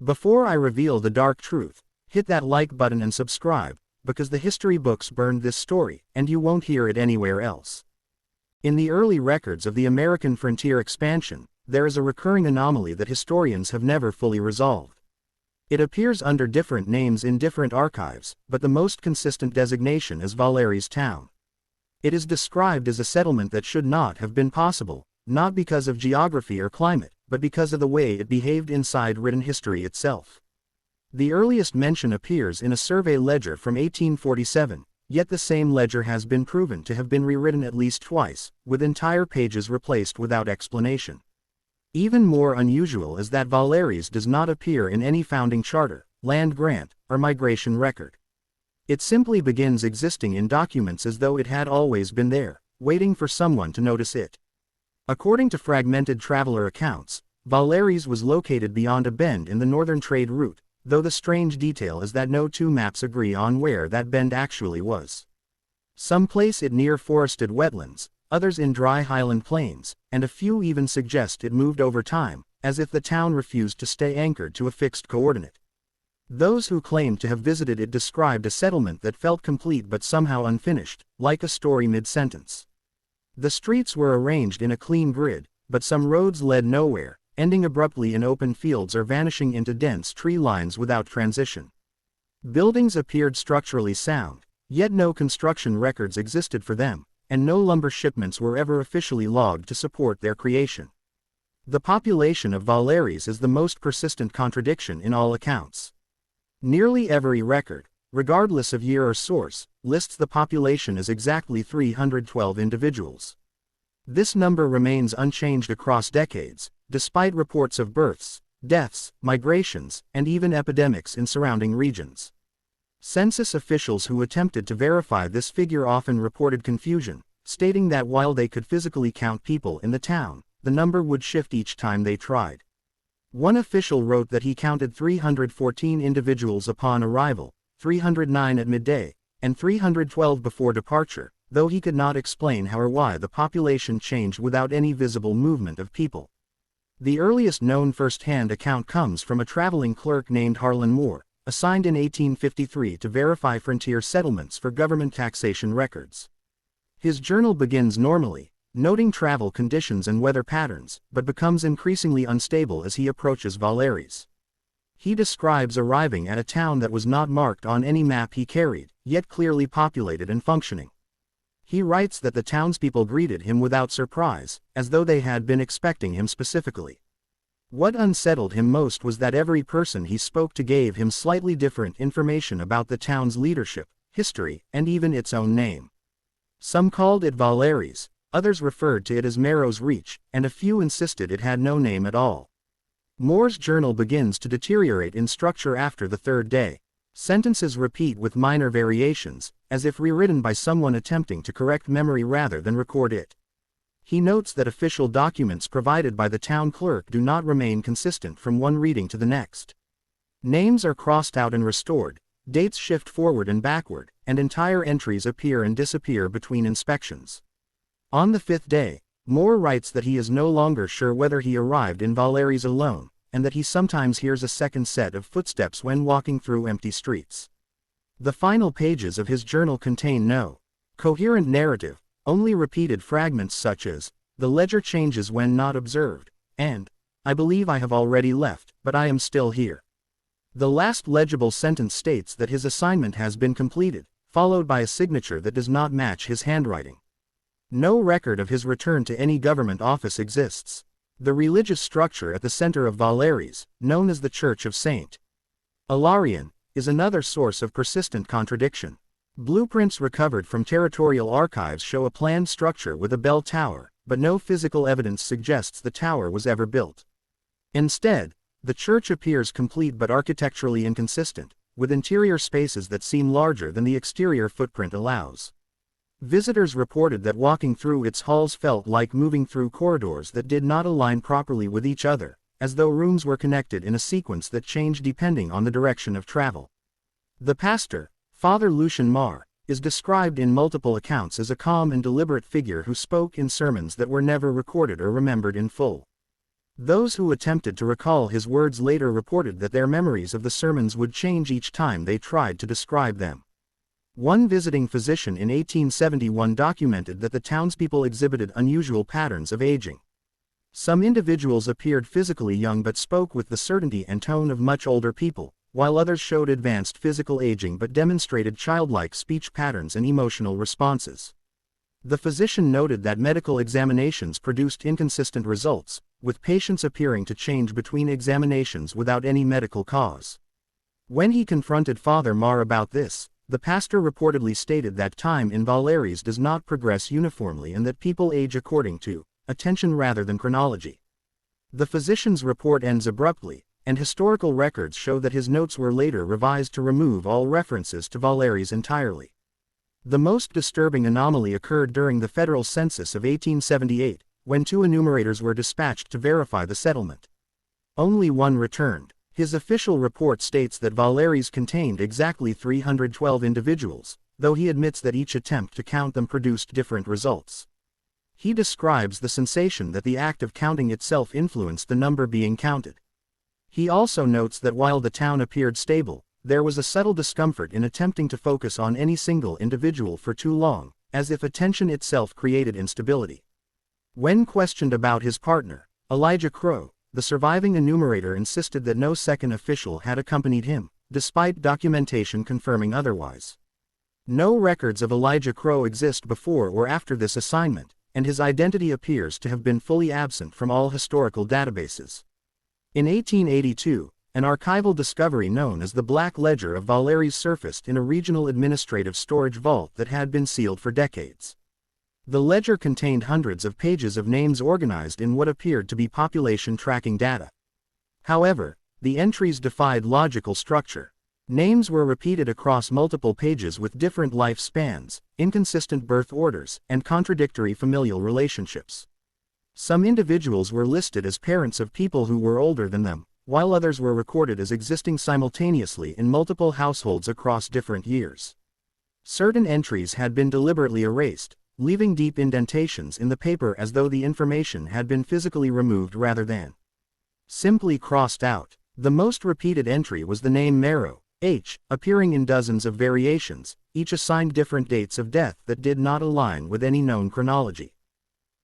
Before I reveal the dark truth, hit that like button and subscribe, because the history books burned this story, and you won't hear it anywhere else. In the early records of the American frontier expansion, there is a recurring anomaly that historians have never fully resolved. It appears under different names in different archives, but the most consistent designation is Valeris town. It is described as a settlement that should not have been possible, not because of geography or climate, but because of the way it behaved inside written history itself. The earliest mention appears in a survey ledger from 1847, yet the same ledger has been proven to have been rewritten at least twice, with entire pages replaced without explanation. Even more unusual is that Valeris does not appear in any founding charter, land grant, or migration record. It simply begins existing in documents as though it had always been there, waiting for someone to notice it. According to fragmented traveler accounts, Valeris was located beyond a bend in the northern trade route, though the strange detail is that no two maps agree on where that bend actually was. Some place it near forested wetlands, others in dry highland plains, and a few even suggest it moved over time, as if the town refused to stay anchored to a fixed coordinate. Those who claimed to have visited it described a settlement that felt complete but somehow unfinished, like a story mid-sentence. The streets were arranged in a clean grid, but some roads led nowhere, ending abruptly in open fields or vanishing into dense tree lines without transition. Buildings appeared structurally sound, yet no construction records existed for them, and no lumber shipments were ever officially logged to support their creation. The population of Valeris is the most persistent contradiction in all accounts. Nearly every record, regardless of year or source, lists the population as exactly 312 individuals. This number remains unchanged across decades, despite reports of births, deaths, migrations, and even epidemics in surrounding regions. Census officials who attempted to verify this figure often reported confusion, stating that while they could physically count people in the town, the number would shift each time they tried. One official wrote that he counted 314 individuals upon arrival, 309 at midday, and 312 before departure, though he could not explain how or why the population changed without any visible movement of people. The earliest known first-hand account comes from a traveling clerk named Harlan Moore, assigned in 1853 to verify frontier settlements for government taxation records. His journal begins normally, noting travel conditions and weather patterns, but becomes increasingly unstable as he approaches Valeris. He describes arriving at a town that was not marked on any map he carried, yet clearly populated and functioning. He writes that the townspeople greeted him without surprise, as though they had been expecting him specifically. What unsettled him most was that every person he spoke to gave him slightly different information about the town's leadership, history, and even its own name. Some called it Valeris, others referred to it as Marrow's Reach, and a few insisted it had no name at all. Moore's journal begins to deteriorate in structure after the third day. Sentences repeat with minor variations, as if rewritten by someone attempting to correct memory rather than record it. He notes that official documents provided by the town clerk do not remain consistent from one reading to the next. Names are crossed out and restored, dates shift forward and backward, and entire entries appear and disappear between inspections. On the fifth day, Moore writes that he is no longer sure whether he arrived in Valeris alone, and that he sometimes hears a second set of footsteps when walking through empty streets. The final pages of his journal contain no coherent narrative, only repeated fragments such as, "The ledger changes when not observed," and, "I believe I have already left, but I am still here." The last legible sentence states that his assignment has been completed, followed by a signature that does not match his handwriting. No record of his return to any government office exists. The religious structure at the center of Valeris, known as the Church of St. Hilarion, is another source of persistent contradiction. Blueprints recovered from territorial archives show a planned structure with a bell tower, but no physical evidence suggests the tower was ever built. Instead, the church appears complete but architecturally inconsistent, with interior spaces that seem larger than the exterior footprint allows. Visitors reported that walking through its halls felt like moving through corridors that did not align properly with each other, as though rooms were connected in a sequence that changed depending on the direction of travel. The pastor, Father Lucian Marr, is described in multiple accounts as a calm and deliberate figure who spoke in sermons that were never recorded or remembered in full. Those who attempted to recall his words later reported that their memories of the sermons would change each time they tried to describe them. One visiting physician in 1871 documented that the townspeople exhibited unusual patterns of aging. Some individuals appeared physically young but spoke with the certainty and tone of much older people, while others showed advanced physical aging but demonstrated childlike speech patterns and emotional responses. The physician noted that medical examinations produced inconsistent results, with patients appearing to change between examinations without any medical cause. When he confronted Father Marr about this, the pastor reportedly stated that time in Valeris does not progress uniformly and that people age according to attention rather than chronology. The physician's report ends abruptly, and historical records show that his notes were later revised to remove all references to Valeris entirely. The most disturbing anomaly occurred during the federal census of 1878, when 2 enumerators were dispatched to verify the settlement. Only one returned. His official report states that Valeris contained exactly 312 individuals, though he admits that each attempt to count them produced different results. He describes the sensation that the act of counting itself influenced the number being counted. He also notes that while the town appeared stable, there was a subtle discomfort in attempting to focus on any single individual for too long, as if attention itself created instability. When questioned about his partner, Elijah Crow, the surviving enumerator insisted that no second official had accompanied him, despite documentation confirming otherwise. No records of Elijah Crow exist before or after this assignment, and his identity appears to have been fully absent from all historical databases. In 1882, an archival discovery known as the Black Ledger of Valeris surfaced in a regional administrative storage vault that had been sealed for decades. The ledger contained hundreds of pages of names organized in what appeared to be population tracking data. However, the entries defied logical structure. Names were repeated across multiple pages with different lifespans, inconsistent birth orders, and contradictory familial relationships. Some individuals were listed as parents of people who were older than them, while others were recorded as existing simultaneously in multiple households across different years. Certain entries had been deliberately erased, leaving deep indentations in the paper as though the information had been physically removed rather than simply crossed out. The most repeated entry was the name Marrow, H, appearing in dozens of variations, each assigned different dates of death that did not align with any known chronology.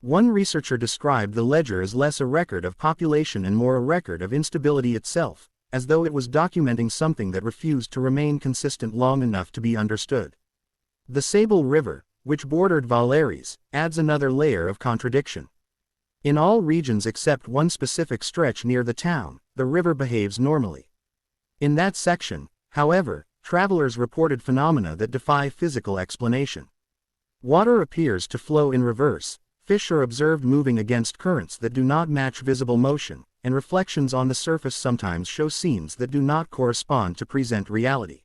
One researcher described the ledger as less a record of population and more a record of instability itself, as though it was documenting something that refused to remain consistent long enough to be understood. The Sable River, which bordered Valeris, adds another layer of contradiction. In all regions except one specific stretch near the town, the river behaves normally. In that section, however, travelers reported phenomena that defy physical explanation. Water appears to flow in reverse, fish are observed moving against currents that do not match visible motion, and reflections on the surface sometimes show scenes that do not correspond to present reality.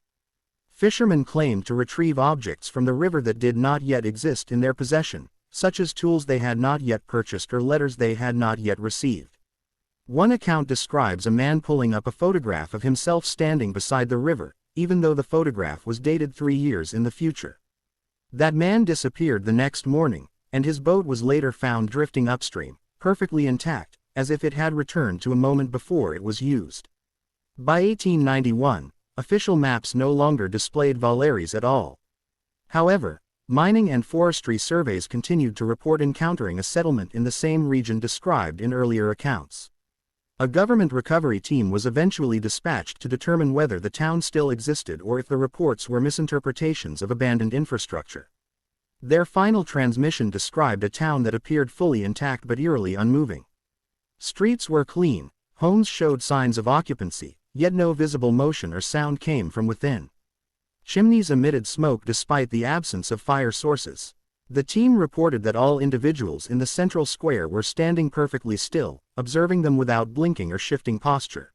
Fishermen claimed to retrieve objects from the river that did not yet exist in their possession, such as tools they had not yet purchased or letters they had not yet received. One account describes a man pulling up a photograph of himself standing beside the river, even though the photograph was dated 3 years in the future. That man disappeared the next morning, and his boat was later found drifting upstream, perfectly intact, as if it had returned to a moment before it was used. By 1891, official maps no longer displayed Valeris at all. However, mining and forestry surveys continued to report encountering a settlement in the same region described in earlier accounts. A government recovery team was eventually dispatched to determine whether the town still existed or if the reports were misinterpretations of abandoned infrastructure. Their final transmission described a town that appeared fully intact but eerily unmoving. Streets were clean, homes showed signs of occupancy, yet no visible motion or sound came from within. Chimneys emitted smoke despite the absence of fire sources. The team reported that all individuals in the central square were standing perfectly still, observing them without blinking or shifting posture.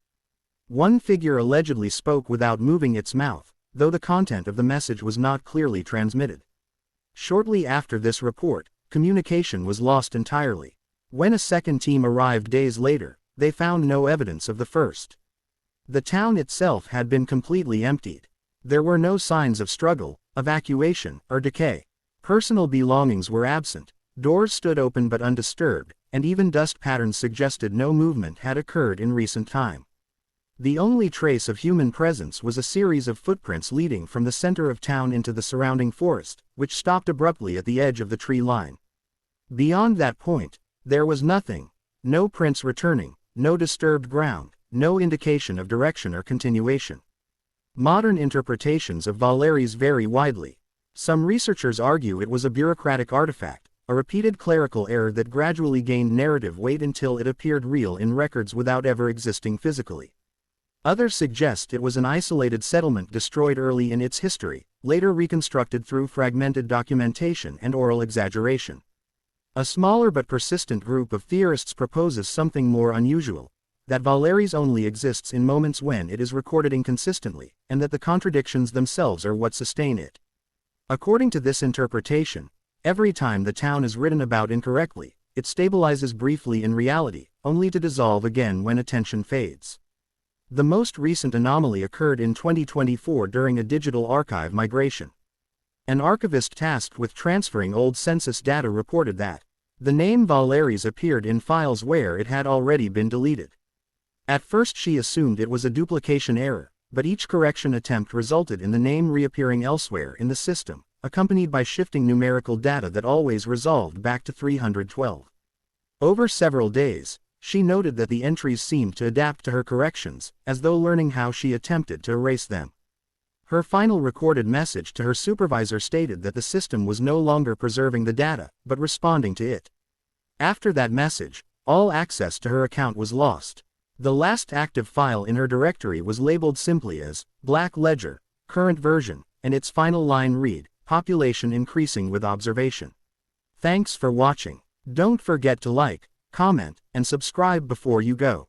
One figure allegedly spoke without moving its mouth, though the content of the message was not clearly transmitted. Shortly after this report, communication was lost entirely. When a second team arrived days later, they found no evidence of the first. The town itself had been completely emptied. There were no signs of struggle, evacuation, or decay. Personal belongings were absent, doors stood open but undisturbed, and even dust patterns suggested no movement had occurred in recent time. The only trace of human presence was a series of footprints leading from the center of town into the surrounding forest, which stopped abruptly at the edge of the tree line. Beyond that point, there was nothing. No prints returning, no disturbed ground, no indication of direction or continuation. Modern interpretations of Valeris vary widely. Some researchers argue it was a bureaucratic artifact, a repeated clerical error that gradually gained narrative weight until it appeared real in records without ever existing physically. Others suggest it was an isolated settlement destroyed early in its history, later reconstructed through fragmented documentation and oral exaggeration. A smaller but persistent group of theorists proposes something more unusual, that Valeris only exists in moments when it is recorded inconsistently, and that the contradictions themselves are what sustain it. According to this interpretation, every time the town is written about incorrectly, it stabilizes briefly in reality, only to dissolve again when attention fades. The most recent anomaly occurred in 2024 during a digital archive migration. An archivist tasked with transferring old census data reported that the name Valeris appeared in files where it had already been deleted. At first she assumed it was a duplication error, but each correction attempt resulted in the name reappearing elsewhere in the system, accompanied by shifting numerical data that always resolved back to 312. Over several days, she noted that the entries seemed to adapt to her corrections, as though learning how she attempted to erase them. Her final recorded message to her supervisor stated that the system was no longer preserving the data, but responding to it. After that message, all access to her account was lost. The last active file in her directory was labeled simply as Black Ledger, current version, and its final line read, population increasing with observation. Thanks for watching. Don't forget to like, comment, and subscribe before you go.